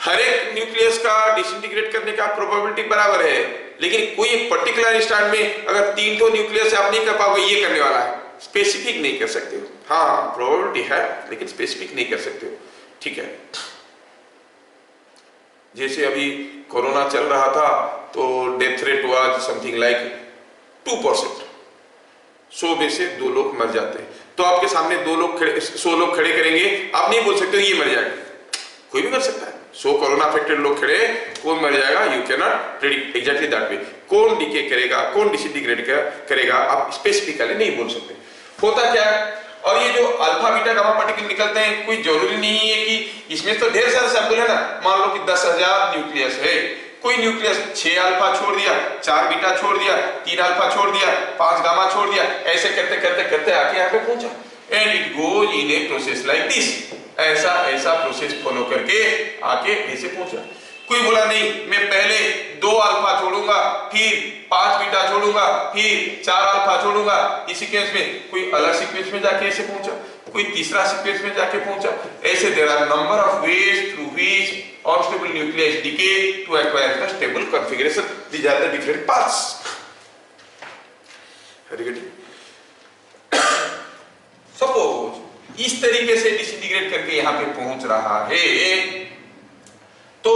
हर एक न्यूक्लियस का डिसइंटीग्रेट करने का प्रोबेबिलिटी बराबर है, लेकिन कोई एक पर्टिकुलर स्टैंड में अगर 3 ठो न्यूक्लियस आप नहीं कर पाओगे, ये करने वाला है, स्पेसिफिक नहीं कर सकते हो। हाँ प्रोबेबिलिटी है लेकिन स्पेसिफिक नहीं कर सकते हो, ठीक है। जैसे अभी कोरोना चल रहा था तो death rate was something like 2%, 100 में से 2 लोग मर जाते हैं। तो आपके सामने 2 लोग खड़े, 100 लोग खड़े करेंगे, आप नहीं बोल सकते हो ये मर जाएगा, कोई भी कर सकता है। 100 कोरोना अफेक्टेड लोग खड़े, कौन मर जाएगा, you can not predict exactly that way. कौन डीके करेगा, कौन डिसइंटीग्रेट करेगा, आप स्पेसिफिकली नहीं बोल सकते। होता क्या है, और ये जो अल्फा बीटा गामा पार्टिकल निकलते हैं, कोई जरूरी नहीं है कि इसमें तो ढेर सारे सैंपल है ना, मान लो कि 10,000 न्यूक्लियस है, कोई न्यूक्लियस 6 अल्फा छोड़ दिया, 4 बीटा छोड़ दिया, 3 अल्फा छोड़ दिया, 5 गामा छोड़ दिया, ऐसे करते करते करते आके यहाँ पे पहुंचा। And it goes in a process like this, ऐसा प्रोसेस फॉलो करके आके ऐसे पहुंचा। कोई बोला नहीं मैं पहले 2 अल्फा छोड़ूंगा, फिर 5 बीटा छोड़ूंगा, फिर 4 अल्फा छोड़ूंगा, इस सीक्वेंस में कोई अलग सीक्वेंस में जाके ऐसे पहुंचा, कोई तीसरा सीक्वेंस में जाके पहुंचा। ऐसे there are number of ways through which unstable nucleus decay to acquire the stable configuration. These are the different paths. Suppose इस तरीके से डिसइंटीग्रेट करके यहां पे पहुंच रहा है, तो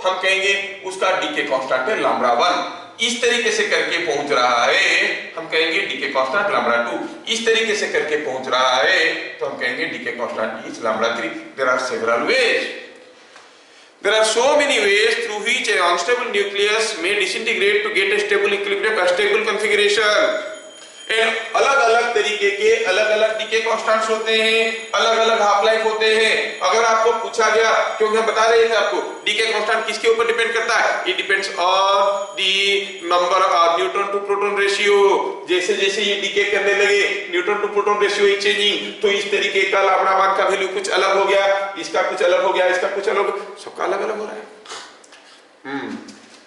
हम कहेंगे उसका डीके कांस्टेंट है लैम्ब्डा 1। इस तरीके से करके पहुंच रहा है, हम कहेंगे डीके कांस्टेंट लैम्ब्डा 2। इस तरीके से करके पहुंच रहा है तो हम कहेंगे decay constant is lambda 3। There are several ways, there are so many ways through which an unstable nucleus may disintegrate to get a stable equilibrium, a stable configuration। अलग-अलग तरीके के अलग-अलग डीके कांस्टेंट्स होते हैं, अलग-अलग हाफ लाइफ होते हैं। अगर आपको पूछा गया, क्योंकि हम बता रहे थे आपको डीके कांस्टेंट किसके ऊपर डिपेंड करता है, it depends on the number of neutron to proton ratio. जैसे जैसे ये डीके करने लगे, neutron to proton ratio is changing, तो इस तरीके का लैम्ब्डा 1 का वैल्यू कुछ अलग हो गया, इसका कुछ अलग हो गया, इसका कुछ अलग, सबका अलग-अलग हो रहा है।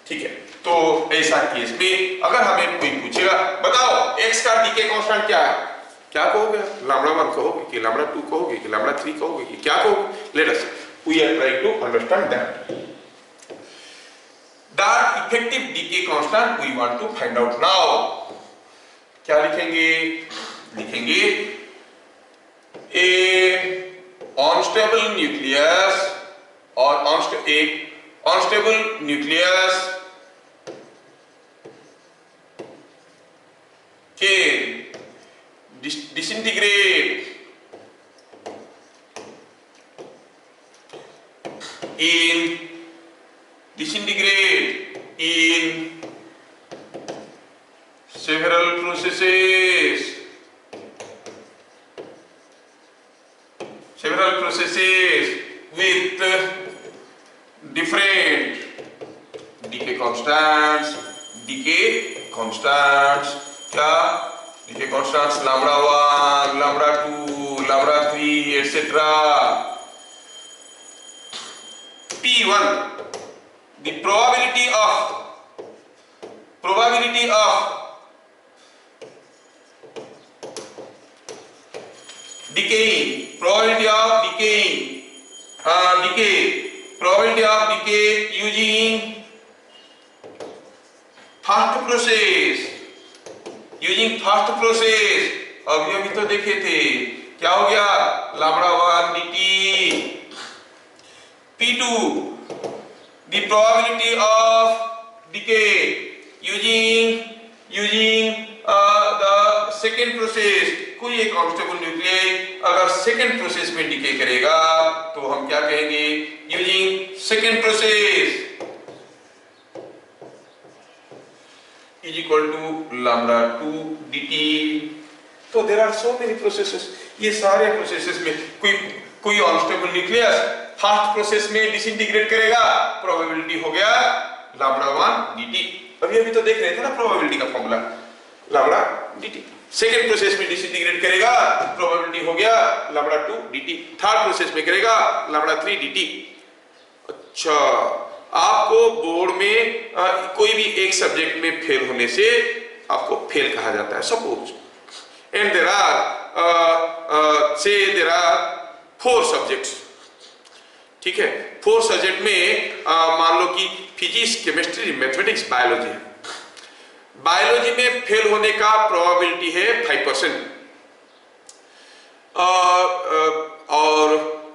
ठीक है, तो ऐसा केस में अगर हमें कोई पूछेगा बताओ x का डीके कांस्टेंट क्या है, क्या कहोगे, लैम्ब्डा 1 कहोगे कि लैम्ब्डा 2 कहोगे कि लैम्ब्डा 3 कहोगे कि क्या कहोगे। Let us we are trying to understand that effective decay constant we want to find out now. क्या लिखेंगे, लिखेंगे ए अनस्टेबल न्यूक्लियस और एक unstable nucleus can disintegrate in several processes with different decay constants। क्या decay constants lambda 1, lambda 2, lambda 3 etcetera. P1 the probability of decaying, probability of decay using first process, अभी तो देखे थे क्या हो गया, lambda 1 dt। P2 the probability of decay using the second process, कोई एक अनस्टेबल न्यूक्लियाई अगर सेकेंड प्रोसेस में डिके करेगा तो हम क्या कहेंगे, using second process is equal to lambda 2 dt। तो there are so many processes, ये सारे प्रोसेसेस में कोई अनस्टेबल न्यूक्लियस फर्स्ट प्रोसेस में डिसइंटीग्रेट करेगा, प्रोबेबिलिटी हो गया लैम्डा 1 dt। अभी तो देख रहे थे ना प्रोबेबिलिटी का formula, lambda dt। Second process में डिसइंटीग्रेट करेगा, प्रोबेबिलिटी हो गया लैम्डा 2 dt। थर्ड प्रोसेस में करेगा लैम्डा 3 dt। अच्छा, आपको बोर्ड में कोई भी एक सब्जेक्ट में फेल होने से आपको फेल कहा जाता है, suppose and there are 4 subjects, ठीक है। 4 सब्जेक्ट में मान लो कि फिजिक्स, केमिस्ट्री, मैथमेटिक्स, बायोलॉजी है। बायोलॉजी में फेल होने का प्रोबेबिलिटी है 5%, और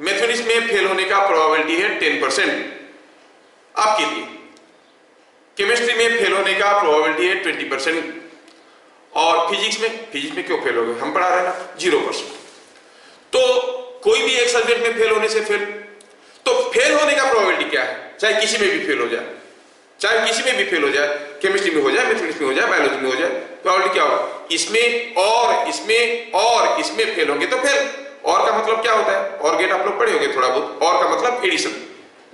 मैथमेटिक्स में फेल होने का प्रोबेबिलिटी है 10% आपके लिए। केमिस्ट्री में फेल होने का प्रोबेबिलिटी है 20%, और फिजिक्स में क्यों फेल हो गए, हम पढ़ा रहे ना, 0%। तो कोई भी एक सब्जेक्ट में फेल होने से तो फेल होने का प्रोबेबिलिटी क्या है, चाहे किसी में भी फेल हो जाए, केमिस्ट्री में हो जाए, मैथमेटिक्स में हो जाए, बायोलॉजी में हो जाए, प्रोबेबिलिटी क्या होगा, इसमें और इसमें फेल होंगे तो फेल। और का मतलब क्या होता है, और गेट आप लोग पढ़े होंगे थोड़ा बहुत, और का मतलब एडिशन,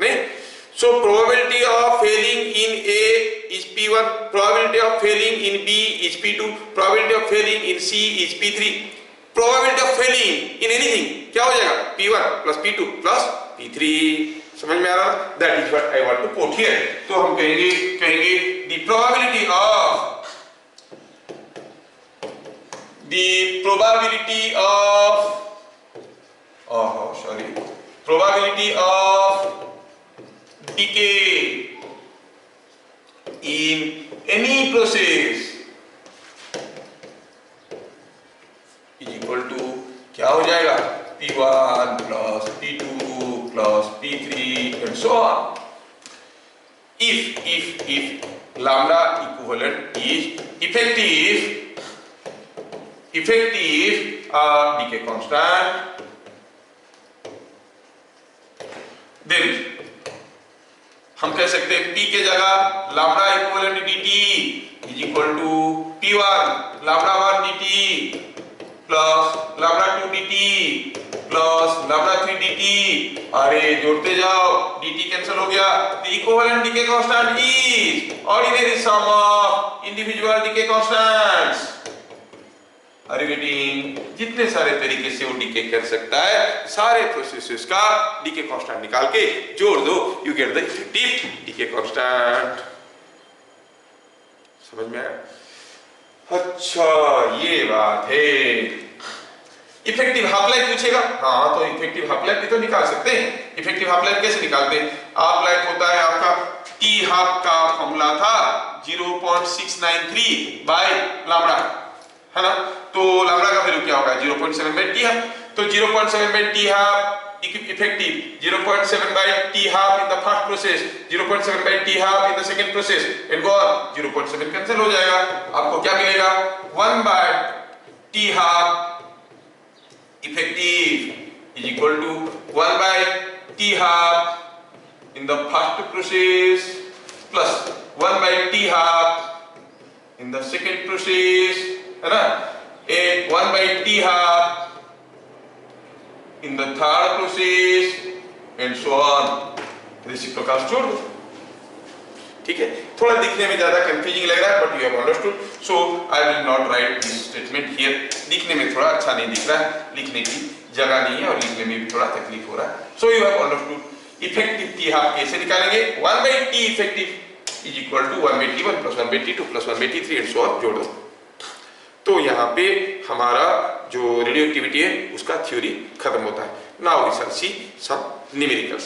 नहीं। So probability of failing in A is P1, probability of failing in B is P2, probability of failing in C is P3, probability of failing in anything क्या हो जाएगा, P1 plus P2 plus P3। समझ में आ रहा? That is what I want to quote here। तो हम कहेंगे the probability of decay in any process is equal to क्या हो जाएगा, P1 plus P2 plus P3 and so on, if lambda equivalent is effective decay constant, then हम कह सकते हैं P के जगह lambda equivalent dt is equal to P1 lambda 1 dt plus lambda 2 dt plus lambda 3 dt। अरे जोड़ते जाओ, dt cancel हो गया। The equivalent decay constant is ordinary sum of individual decay constants. अरे गेटिंग, जितने सारे तरीके से वो डीके कर सकता है, सारे प्रोसेसेस का डीके कांस्टेंट निकाल के जोड़ दो, you get the effective decay constant. समझ में आया? अच्छा, ये बात है। इफेक्टिव हाफ लाइफ पूछेगा, हाँ तो इफेक्टिव हाफ लाइफ भी तो निकाल सकते हैं। इफेक्टिव हाफ लाइफ कैसे निकालते हैं? हाफ लाइफ होता है आपका टी हाफ का फॉर्मूला था 0.693 बाय लैम्डा, है ना। तो लैम्डा का वैल्यू क्या होगा, 0.7 बाय टी हाफ। तो 0.7 by T half effective, 0.7 by T half in the first process, 0.7 by T half in the second process and go on. 0.7 cancel हो जाएगा, आपको क्या मिलेगा, 1 by T half effective is equal to 1 by T half in the first process plus 1 by T half in the second process, है ना, and 1 by T half in the third process and so on। Reciprocal जोड़ दो, ठीक है। थोड़ा दिखने में ज्यादा कंफ्यूजिंग लग रहा है, but you have understood, so I will not right this statement here. दिखने में थोड़ा अच्छा नहीं दिख रहा है, लिखने की जगह नहीं है और लिखने में भी थोड़ा तकलीफ हो रहा है। So you have understood effective T half कैसे निकालेंगे, 1 by T effective is equal to 1 by T1 plus 1 by T2 plus 1 by T3 and so on, जोड़ दो। तो यहाँ पे हमारा जो रेडियोएक्टिविटी है उसका थ्योरी खत्म होता है। Now we shall see some numericals.